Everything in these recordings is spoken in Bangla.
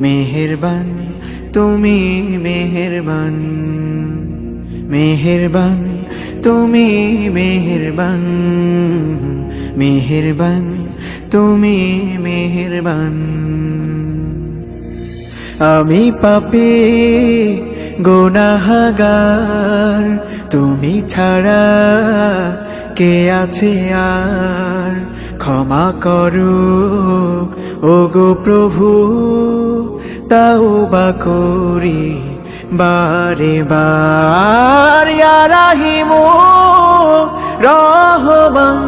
মেহেরবান তুমি মেহেরবান, মেহেরবান তুমি মেহেরবান, মেহেরবান তুমি মেহেরবান। আমি পাপী গুনাহগার, তুমি ছাড়া কে আছে আর? ক্ষমা করো ওগো প্রভু, তাওবা করি বারে বার। ইয়া রাহিমু রহমান,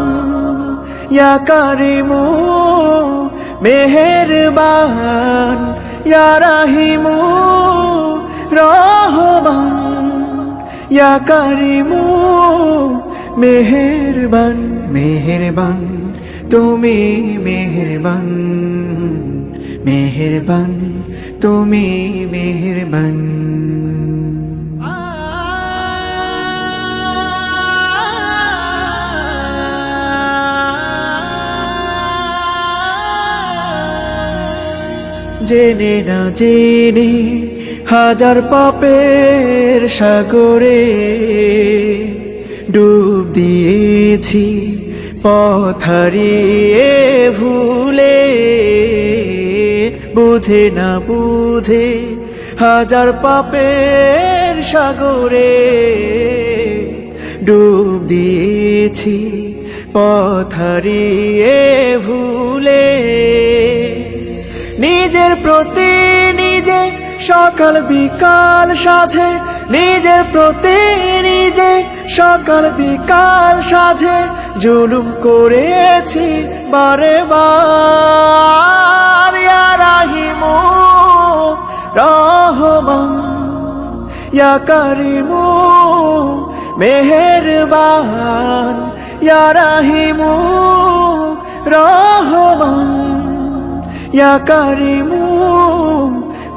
ইয়া কারিমু মেহেরবান, ইয়া রাহিমু রহমান, ইয়া কারিমু মেহেরবান। মেহেরবান তুমি মেহেরবান, মেহেরবান তুমি মেহেরবান। জেনে না জেনে হাজার পাপের সাগরে ডুব দিয়েছি, পথ হারিয়ে ভুলে। বুঝে না বুঝে হাজার পাপের সাগরে ডুব দিয়েছি, পথ হারিয়ে ভুলে। নিজের প্রতি নিজে সকাল বিকাল সাধে, নিজের প্রতি নিজে সকাল বিকাল সাধে জুলুম করেছি বারে বার। ইয়া রাহিমু রহমান, ইয়া কারিমু মেহেরবান, ইয়া রাহিমু রহমান, ইয়া কারিমু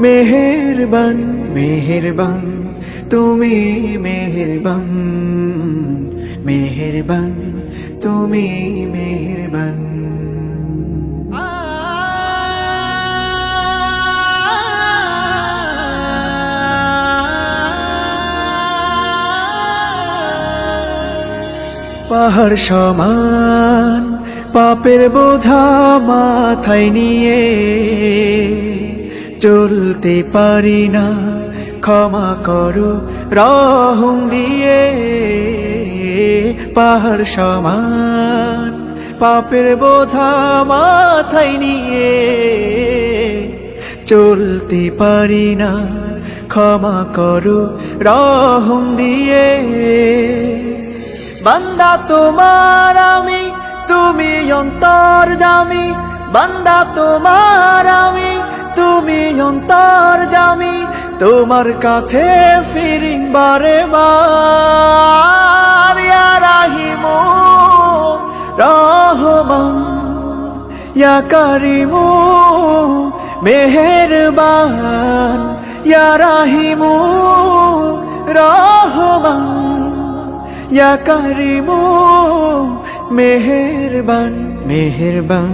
মেহেরবান। মেহেরবান তুমি মেহেরবান, মেহেরবান তুমি মেহেরবান। পাহাড় সমান পাপের বোঝা মাথায় নিয়ে চলতে পারি না, ক্ষমা করো রহম দিয়ে। পাহাড় সমান পাপের বোঝা মাথায় নিয়ে চলতে পারি না, ক্ষমা করো রহম দিয়ে। বান্দা তোমার আমি, তুমি অন্তর্যামী, বান্দা তোমার আমি, তুমি অন্তর্যামী। তোমার কাছে ফিরি বারে বার। ইয়া রাহিমু রহমান, ইয়া কারিমু মেহেরবান, ইয়া রাহিমু রহমান, ইয়া কারিমু মেহেরবান। মেহেরবান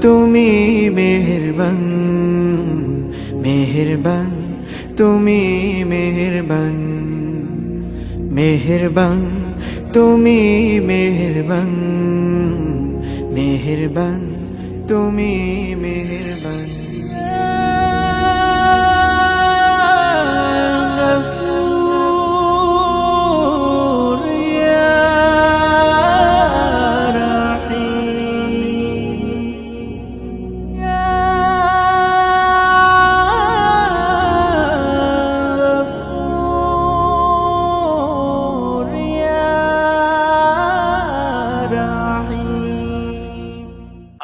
তুমি মেহেরবান, মেহেরবান তুমি মেহেরবান, মেহেরবান তুমি মেহেরবান, মেহেরবান তুমি মেহেরবান।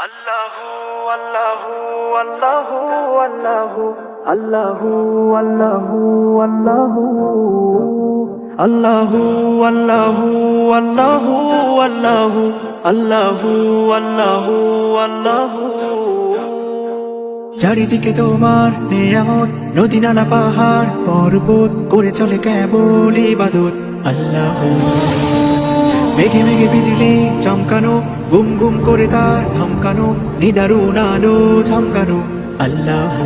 Allahu Allahu Allahu Allahu Allahu Allahu Allahu Allahu Allahu Allahu Allahu Allahu Allahu। চারিদিকে তোমার নিয়ামত, নদী নালা পাহাড় পর্বত করে চলে কেবল ইবাদত। আল্লাহু মেঘে মেঘে বিজলি চমকানো, গুম গুম করে তার ধমকানো, নিদারুণ আলো ঝমকানো। আল্লাহু